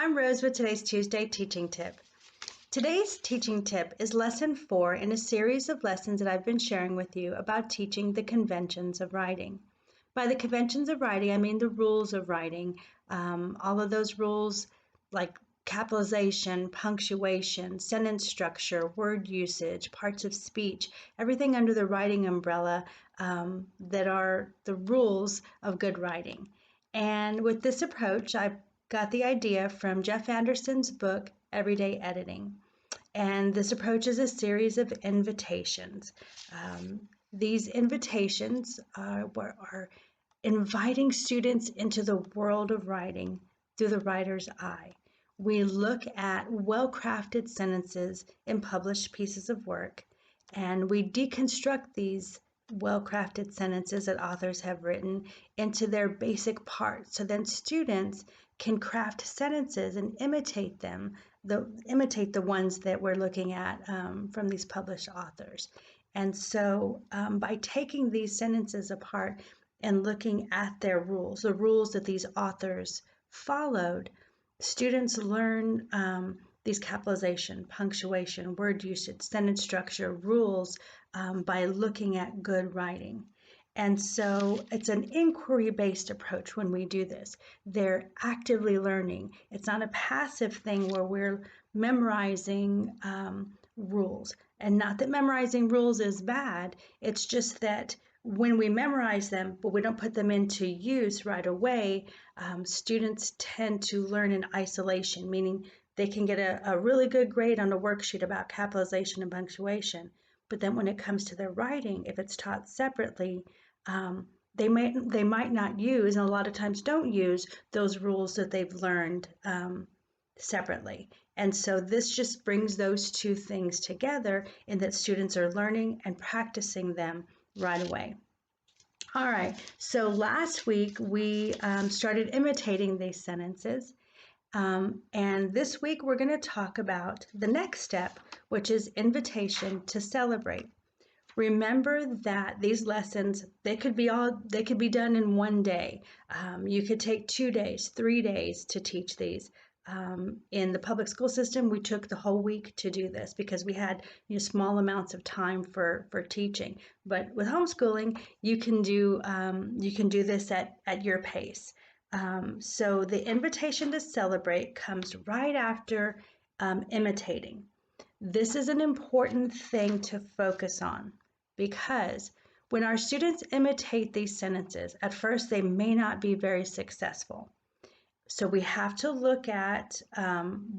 I'm Rose with today's Tuesday teaching tip. Today's teaching tip is lesson 4 in a series of lessons that I've been sharing with you about teaching the conventions of writing. By the conventions of writing, I mean the rules of writing. All of those rules like capitalization, punctuation, sentence structure, word usage, parts of speech, everything under the writing umbrella that are the rules of good writing. And with this approach, I got the idea from Jeff Anderson's book, Everyday Editing. And this approach is a series of invitations. These invitations are inviting students into the world of writing through the writer's eye. We look at well-crafted sentences in published pieces of work, and we deconstruct these well-crafted sentences that authors have written into their basic parts. So then students can craft sentences and imitate them, imitate the ones that we're looking at from these published authors. And so by taking these sentences apart and looking at their rules, the rules that these authors followed, students learn these capitalization, punctuation, word usage, sentence structure, rules by looking at good writing. And so it's an inquiry-based approach when we do this. They're actively learning. It's not a passive thing where we're memorizing rules. And not that memorizing rules is bad, it's just that when we memorize them, but we don't put them into use right away, students tend to learn in isolation, meaning they can get a really good grade on a worksheet about capitalization and punctuation. But then when it comes to their writing, if it's taught separately, they might not use, and a lot of times don't use, those rules that they've learned separately. And so this just brings those two things together in that students are learning and practicing them right away. All right, so last week we started imitating these sentences. And this week we're going to talk about the next step, which is invitation to celebrate. Remember that these lessons, they could be done in one day. You could take 2 days, 3 days to teach these. In the public school system, we took the whole week to do this because we had small amounts of time for teaching. But with homeschooling, you can do this at your pace. So the invitation to celebrate comes right after imitating. This is an important thing to focus on because when our students imitate these sentences, at first they may not be very successful. So we have to look at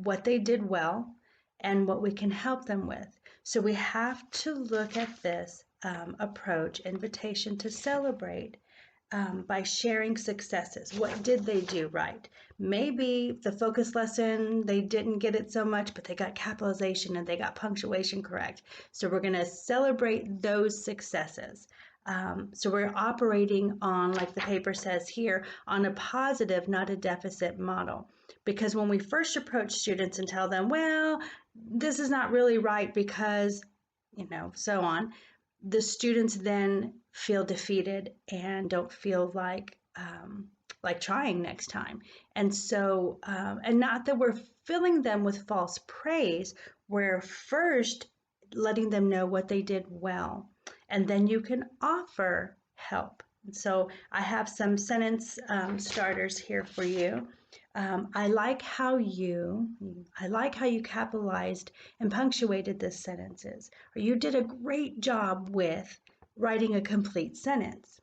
what they did well and what we can help them with. So we have to look at this approach, invitation to celebrate, by sharing successes. What did they do right? Maybe the focus lesson, they didn't get it so much, but they got capitalization and they got punctuation correct. So we're going to celebrate those successes. So we're operating on, like the paper says here, on a positive, not a deficit model. Because when we first approach students and tell them, well, this is not really right because, so on, the students then feel defeated and don't feel like trying next time. And so, and not that we're filling them with false praise, we're first letting them know what they did well. And then you can offer help. So I have some sentence starters here for you. I like how you capitalized and punctuated the sentences. Or you did a great job with writing a complete sentence.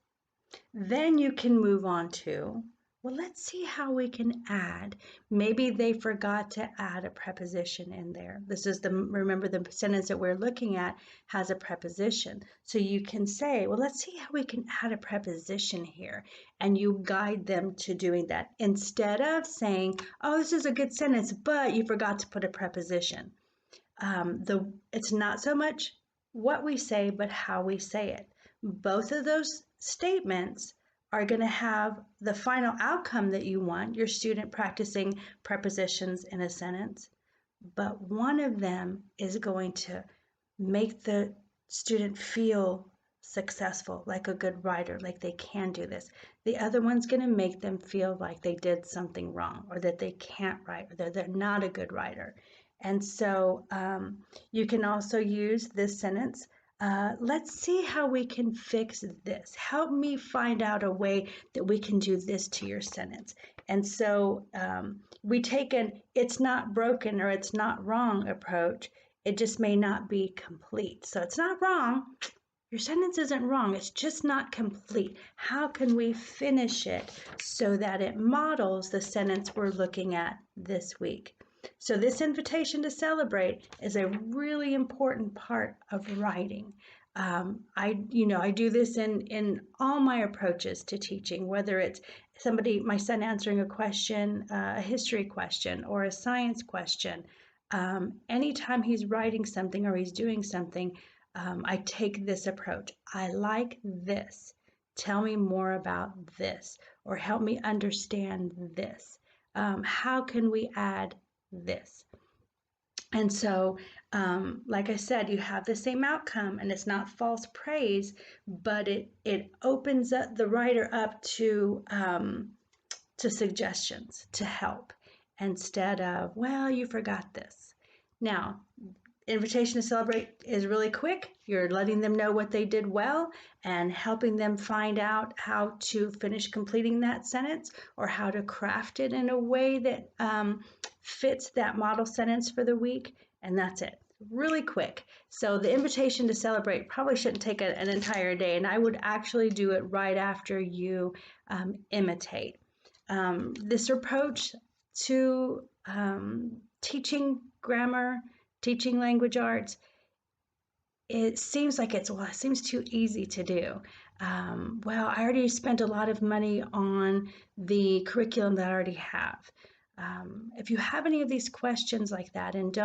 Then you can move on to, well, let's see how we can add. Maybe they forgot to add a preposition in there. This is remember the sentence that we're looking at has a preposition. So you can say, well, let's see how we can add a preposition here. And you guide them to doing that instead of saying, oh, this is a good sentence, but you forgot to put a preposition. It's not so much what we say, but how we say it. Both of those statements are going to have the final outcome that you want, your student practicing prepositions in a sentence, but one of them is going to make the student feel successful, like a good writer, like they can do this. The other one's going to make them feel like they did something wrong, or that they can't write, or that they're not a good writer. And so you can also use this sentence. Let's see how we can fix this. Help me find out a way that we can do this to your sentence. And so we take an it's not broken or it's not wrong approach. It just may not be complete. So it's not wrong. Your sentence isn't wrong. It's just not complete. How can we finish it so that it models the sentence we're looking at this week? So this invitation to celebrate is a really important part of writing. I do this in all my approaches to teaching, whether it's my son answering a question, a history question, or a science question. Anytime he's writing something or he's doing something, I take this approach. I like this. Tell me more about this, or help me understand this. How can we add this? And so, like I said, you have the same outcome, and it's not false praise, but it opens up the writer up to suggestions, to help, instead of, well, you forgot this. Now, invitation to celebrate is really quick. You're letting them know what they did well and helping them find out how to finish completing that sentence, or how to craft it in a way that fits that model sentence for the week. And that's it. Really quick. So the invitation to celebrate probably shouldn't take an entire day, and I would actually do it right after you imitate. This approach to teaching grammar, teaching language arts, it seems like it seems too easy to do. Well, I already spent a lot of money on the curriculum that I already have. If you have any of these questions like that and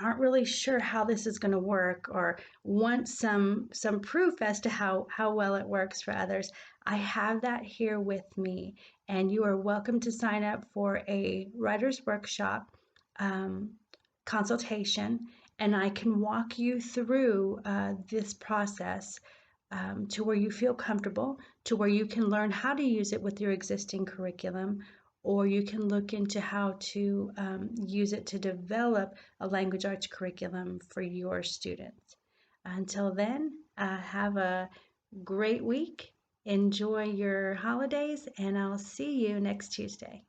aren't really sure how this is going to work, or want some proof as to how well it works for others, I have that here with me, and you are welcome to sign up for a writer's workshop consultation, and I can walk you through this process to where you feel comfortable, to where you can learn how to use it with your existing curriculum, or you can look into how to use it to develop a language arts curriculum for your students. Until then, have a great week. Enjoy your holidays, and I'll see you next Tuesday.